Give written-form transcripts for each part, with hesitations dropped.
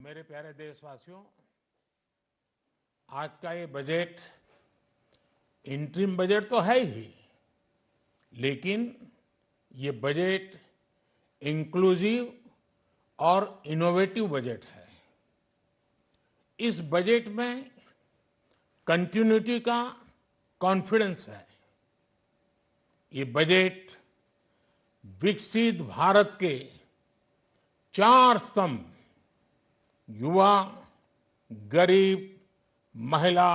मेरे प्यारे देशवासियों, आज का ये बजट इंटरिम बजट तो है ही, लेकिन ये बजट इंक्लूसिव और इनोवेटिव बजट है। इस बजट में कंटिन्यूटी का कॉन्फिडेंस है। ये बजट विकसित भारत के 4 स्तंभ युवा, गरीब, महिला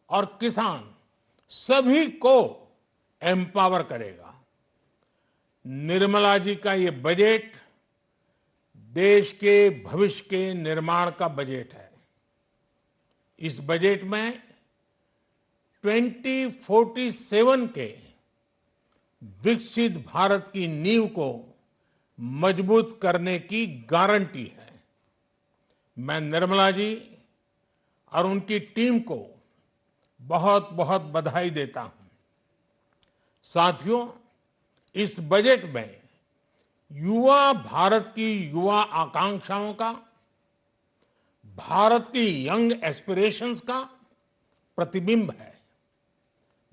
और किसान सभी को एम्पावर करेगा। निर्मला जी का ये बजट देश के भविष्य के निर्माण का बजट है। इस बजट में 2047 के विकसित भारत की नींव को मजबूत करने की गारंटी है। मैं निर्मला जी और उनकी टीम को बहुत बहुत बधाई देता हूं। साथियों, इस बजट में युवा भारत की युवा आकांक्षाओं का, भारत की यंग एस्पिरेशंस का प्रतिबिंब है।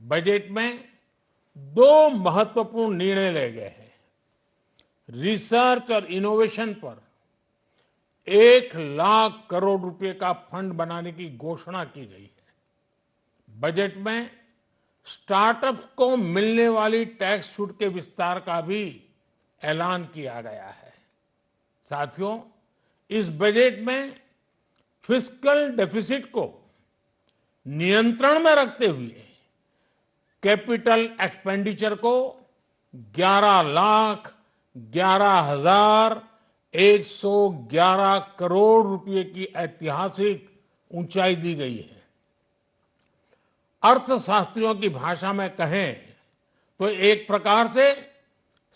बजट में 2 महत्वपूर्ण निर्णय लिए गए हैं। रिसर्च और इनोवेशन पर 1 लाख करोड़ रुपए का फंड बनाने की घोषणा की गई है। बजट में स्टार्टअप्स को मिलने वाली टैक्स छूट के विस्तार का भी ऐलान किया गया है। साथियों, इस बजट में फिस्कल डेफिसिट को नियंत्रण में रखते हुए कैपिटल एक्सपेंडिचर को 11,11,111 करोड़ रुपए की ऐतिहासिक ऊंचाई दी गई है। अर्थशास्त्रियों की भाषा में कहें तो एक प्रकार से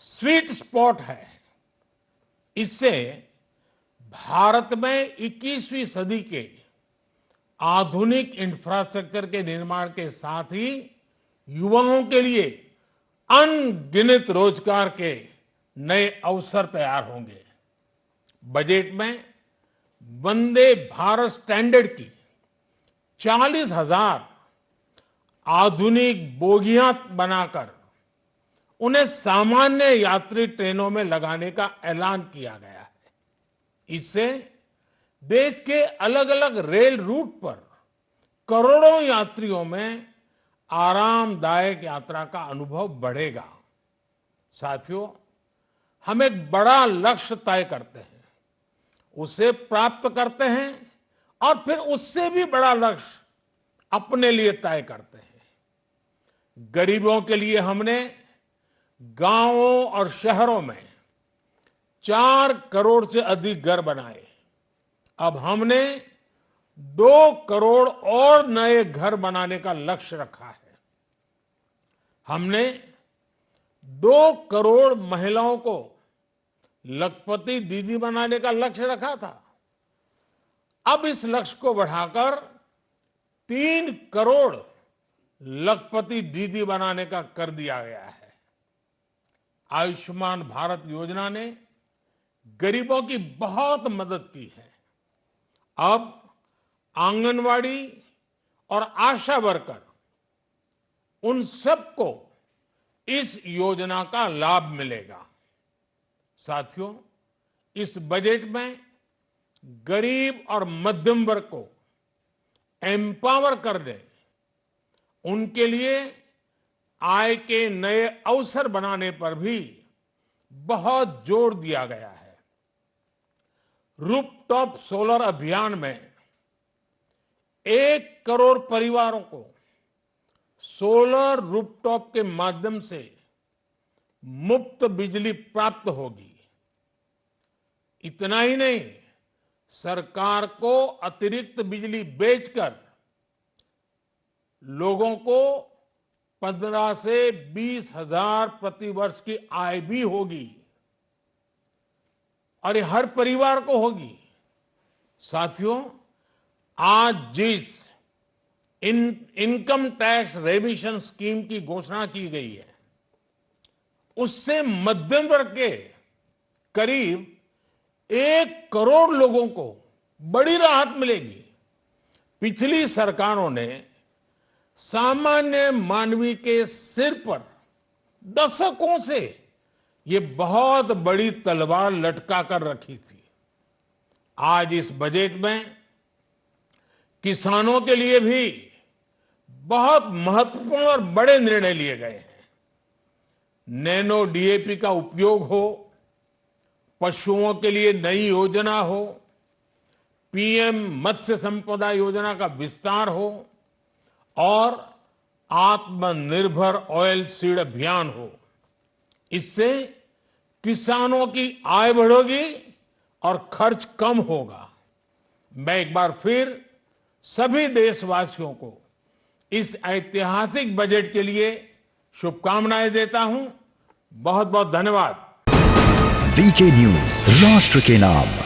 स्वीट स्पॉट है। इससे भारत में 21वीं सदी के आधुनिक इंफ्रास्ट्रक्चर के निर्माण के साथ ही युवाओं के लिए अनगिनत रोजगार के नए अवसर तैयार होंगे। बजट में वंदे भारत स्टैंडर्ड की 40,000 आधुनिक बोगियां बनाकर उन्हें सामान्य यात्री ट्रेनों में लगाने का ऐलान किया गया है। इससे देश के अलग अलग रेल रूट पर करोड़ों यात्रियों में आरामदायक यात्रा का अनुभव बढ़ेगा। साथियों, हम एक बड़ा लक्ष्य तय करते हैं, उसे प्राप्त करते हैं और फिर उससे भी बड़ा लक्ष्य अपने लिए तय करते हैं। गरीबों के लिए हमने गांवों और शहरों में 4 करोड़ से अधिक घर बनाए। अब हमने 2 करोड़ और नए घर बनाने का लक्ष्य रखा है। हमने 2 करोड़ महिलाओं को लखपति दीदी बनाने का लक्ष्य रखा था। अब इस लक्ष्य को बढ़ाकर 3 करोड़ लखपति दीदी बनाने का कर दिया गया है। आयुष्मान भारत योजना ने गरीबों की बहुत मदद की है। अब आंगनवाड़ी और आशा वर्कर, उन सबको इस योजना का लाभ मिलेगा। साथियों, इस बजट में गरीब और मध्यम वर्ग को एम्पावर करने, उनके लिए आय के नए अवसर बनाने पर भी बहुत जोर दिया गया है। रूफटॉप सोलर अभियान में 1 करोड़ परिवारों को सोलर रूफटॉप के माध्यम से मुफ्त बिजली प्राप्त होगी। इतना ही नहीं, सरकार को अतिरिक्त बिजली बेचकर लोगों को 15 से 20 हजार प्रति वर्ष की आय भी होगी और ये हर परिवार को होगी। साथियों, आज जिस इनकम टैक्स रेमिशन स्कीम की घोषणा की गई है, उससे मध्यम वर्ग के करीब 1 करोड़ लोगों को बड़ी राहत मिलेगी। पिछली सरकारों ने सामान्य मानवी के सिर पर दशकों से ये बहुत बड़ी तलवार लटका कर रखी थी। आज इस बजट में किसानों के लिए भी बहुत महत्वपूर्ण और बड़े निर्णय लिए गए हैं। नैनो डीएपी का उपयोग हो, पशुओं के लिए नई योजना हो, पीएम मत्स्य संपदा योजना का विस्तार हो और आत्मनिर्भर ऑयल सीड अभियान हो। इससे किसानों की आय बढ़ेगी और खर्च कम होगा। मैं एक बार फिर सभी देशवासियों को इस ऐतिहासिक बजट के लिए शुभकामनाएं देता हूं। बहुत बहुत धन्यवाद। वीके न्यूज, राष्ट्र के नाम।